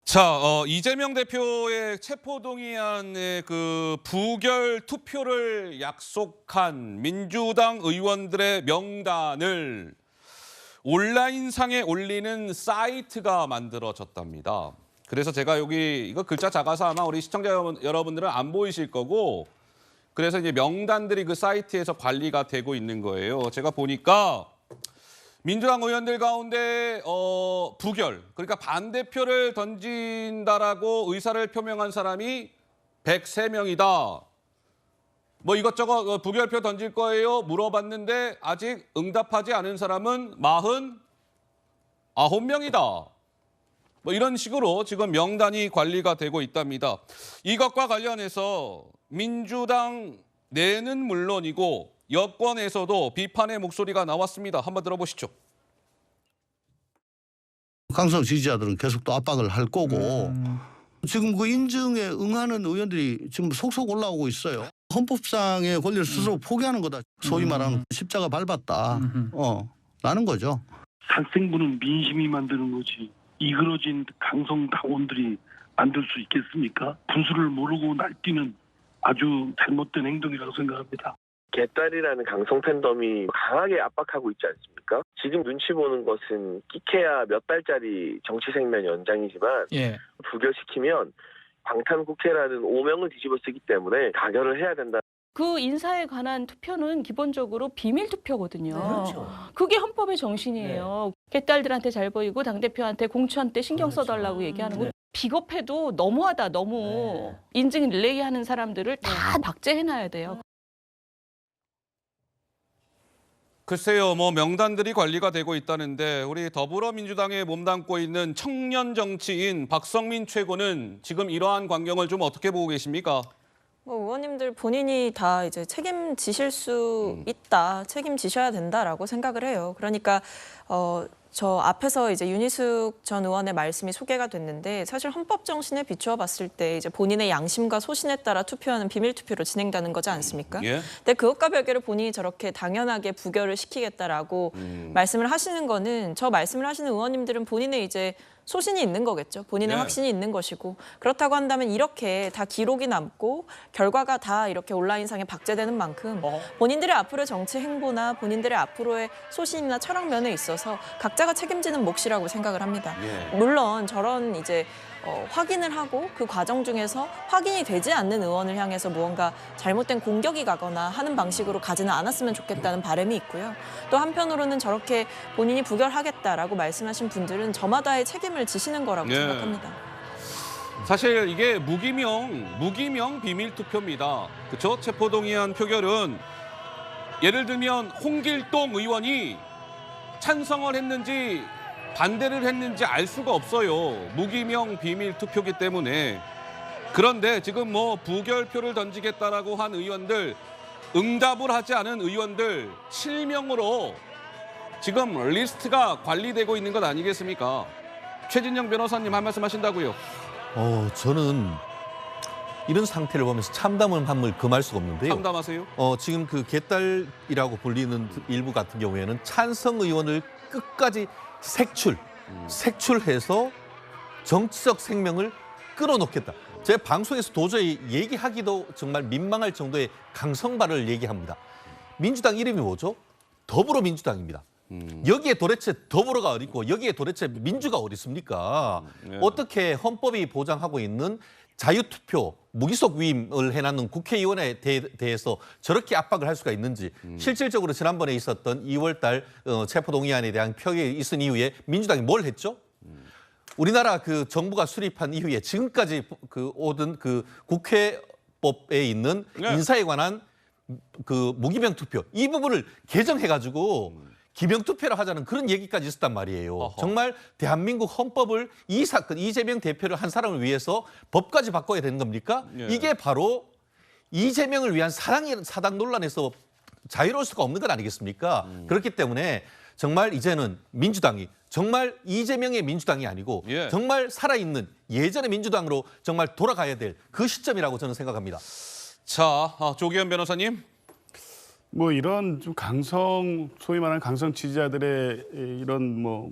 자, 이재명 대표의 체포동의안의 그 부결 투표를 약속한 민주당 의원들의 명단을 온라인상에 올리는 사이트가 만들어졌답니다. 그래서 제가 여기 이거 글자 작아서 아마 우리 시청자 여러분들은 안 보이실 거고, 그래서 이제 명단들이 그 사이트에서 관리가 되고 있는 거예요. 제가 보니까 민주당 의원들 가운데 부결, 그러니까 반대표를 던진다라고 의사를 표명한 사람이 103명이다. 뭐 이것저것 부결표 던질 거예요 물어봤는데 아직 응답하지 않은 사람은 49명이다. 뭐 이런 식으로 지금 명단이 관리가 되고 있답니다. 이것과 관련해서 민주당 내는 물론이고 여권에서도 비판의 목소리가 나왔습니다. 한번 들어보시죠. 강성 지지자들은 계속 또 압박을 할 거고 지금 그 인증에 응하는 의원들이 지금 속속 올라오고 있어요. 헌법상의 권리를 스스로 포기하는 거다. 소위 말하는 십자가 밟았다. 라는 거죠. 살생부는 민심이 만드는 거지. 이그러진 강성 당원들이 만들 수 있겠습니까? 분수를 모르고 날뛰는 아주 잘못된 행동이라고 생각합니다. 개딸이라는 강성 팬덤이 강하게 압박하고 있지 않습니까? 지금 눈치 보는 것은 끼케야 몇 달짜리 정치 생명 연장이지만 부결시키면 방탄국회라는 오명을 뒤집어 쓰기 때문에 가결을 해야 된다. 그 인사에 관한 투표는 기본적으로 비밀 투표거든요. 네, 그렇죠. 그게 헌법의 정신이에요. 개딸들한테 잘 보이고 당대표한테 공추한테 신경 써달라고 얘기하는 거 비겁해도 너무하다. 너무 인증 릴레이 하는 사람들을 다 박제해놔야 돼요. 글쎄요, 뭐 명단들이 관리가 되고 있다는데 우리 더불어민주당에 몸담고 있는 청년 정치인 박성민 최고는 지금 이러한 광경을 좀 어떻게 보고 계십니까? 의원님들 본인이 다 이제 책임지실 수 있다, 책임지셔야 된다라고 생각을 해요. 그러니까 저 앞에서 이제 윤희숙 전 의원의 말씀이 소개가 됐는데 사실 헌법 정신에 비추어 봤을 때 이제 본인의 양심과 소신에 따라 투표하는 비밀 투표로 진행되는 거지 않습니까? 근데 그것과 별개로 본인이 저렇게 당연하게 부결을 시키겠다라고 말씀을 하시는 거는 저 말씀을 하시는 의원님들은 본인의 이제 소신이 있는 거겠죠. 본인의 확신이 있는 것이고 그렇다고 한다면 이렇게 다 기록이 남고 결과가 다 이렇게 온라인상에 박제되는 만큼 본인들의 앞으로의 정치 행보나 본인들의 앞으로의 소신이나 철학 면에 있어서 각자가 책임지는 몫이라고 생각을 합니다. 물론 저런 이제 확인을 하고 그 과정 중에서 확인이 되지 않는 의원을 향해서 무언가 잘못된 공격이 가거나 하는 방식으로 가지는 않았으면 좋겠다는 바람이 있고요. 또 한편으로는 저렇게 본인이 부결하겠다라고 말씀하신 분들은 저마다의 책임을 지시는 거라고 생각합니다. 사실 이게 무기명 비밀 투표입니다. 그렇죠? 체포동의안 표결은 예를 들면 홍길동 의원이 찬성을 했는지 반대를 했는지 알 수가 없어요. 무기명 비밀 투표기 때문에. 그런데 지금 뭐 부결표를 던지겠다라고 한 의원들, 응답을 하지 않은 의원들 실명으로 지금 리스트가 관리되고 있는 것 아니겠습니까? 최진영 변호사님 한 말씀 하신다고요? 저는 이런 상태를 보면서 참담을 한물 금할 수가 없는데요. 참담하세요? 지금 그 개딸이라고 불리는 일부 같은 경우에는 찬성 의원을 끝까지 색출해서 정치적 생명을 끌어놓겠다. 제 방송에서 도저히 얘기하기도 정말 민망할 정도의 강성발을 얘기합니다. 민주당 이름이 뭐죠? 더불어민주당입니다. 여기에 도대체 더불어가 어디 있고 여기에 도대체 민주가 어디 있습니까? 어떻게 헌법이 보장하고 있는 자유투표, 무기속 위임을 해놨는 국회의원에 대해서 저렇게 압박을 할 수가 있는지 실질적으로 지난번에 있었던 2월 달 체포동의안에 대한 표결이 있은 이후에 민주당이 뭘 했죠? 우리나라 그 정부가 수립한 이후에 지금까지 그 오던 그 국회법에 있는 인사에 관한 그 무기명 투표 이 부분을 개정해가지고 기명투표를 하자는 그런 얘기까지 있었단 말이에요. 정말 대한민국 헌법을 이 사건 이재명 대표를 한 사람을 위해서 법까지 바꿔야 되는 겁니까? 이게 바로 이재명을 위한 사당 논란에서 자유로울 수가 없는 것 아니겠습니까? 그렇기 때문에 정말 이제는 민주당이 정말 이재명의 민주당이 아니고 정말 살아있는 예전의 민주당으로 정말 돌아가야 될 그 시점이라고 저는 생각합니다. 자, 조기현 변호사님. 뭐 이런 좀 소위 말하는 강성 지지자들의 이런 뭐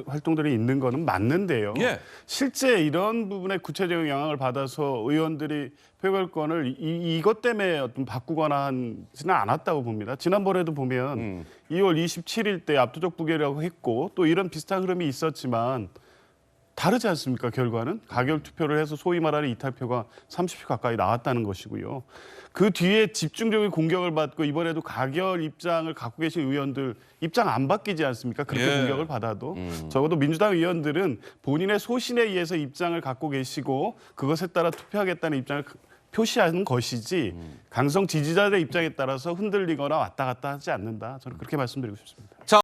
활동들이 있는 거는 맞는데요. 예. 실제 이런 부분에 구체적인 영향을 받아서 의원들이 표결권을 이것 때문에 어떤 바꾸거나 하지는 않았다고 봅니다. 지난번에도 보면 2월 27일 때 압도적 부결이라고 했고 또 이런 비슷한 흐름이 있었지만 다르지 않습니까? 결과는 가결 투표를 해서 소위 말하는 이탈표가 30표 가까이 나왔다는 것이고요. 그 뒤에 집중적인 공격을 받고 이번에도 가결 입장을 갖고 계신 의원들 입장 안 바뀌지 않습니까? 그렇게 예. 공격을 받아도 적어도 민주당 의원들은 본인의 소신에 의해서 입장을 갖고 계시고 그것에 따라 투표하겠다는 입장을 표시하는 것이지 강성 지지자들의 입장에 따라서 흔들리거나 왔다 갔다 하지 않는다. 저는 그렇게 말씀드리고 싶습니다.